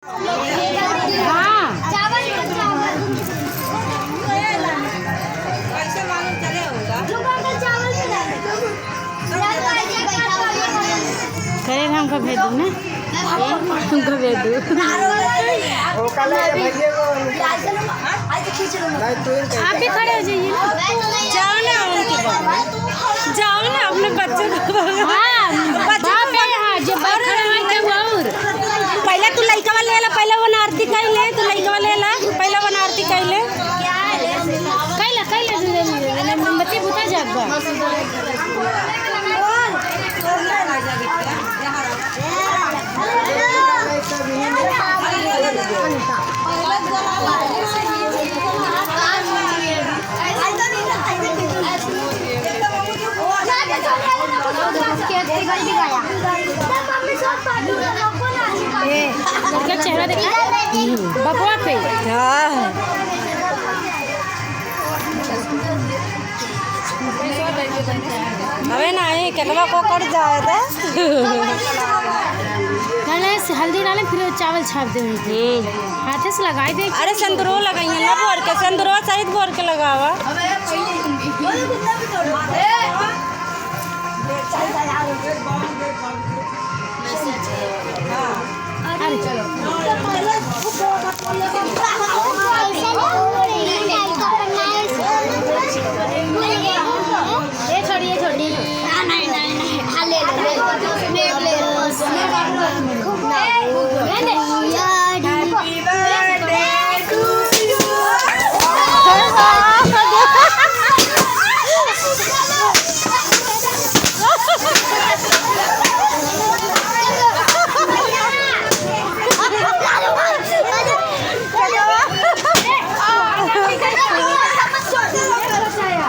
हाँ कैसे मालूम चले होगा? करे हमको भेज दो ना, हमको भेज दो। आप भी खड़े हो जाइए, जाओ ना उनके बगल, जाओ ना अपने बच्चे को। हाँ बाप है यहाँ जो बाहर खड़े हैं तब और पहले तू लड़का वाले ले ला, पहले वो आरती कर ले, तू लड़का वाले ला, पहले वो आरती कर ले। कैला मोमबत्ती बुता जाबा लड़का चेहरा देखा बकवा पे। हाँ हमें नहीं केतवा को कट जाए थे। हल्दी डाले फिर चावल छाप दे हाथे से लगाई दे। अरे संतरो लगाइए ना, बोर के संतरो सहित बोर के लगावा।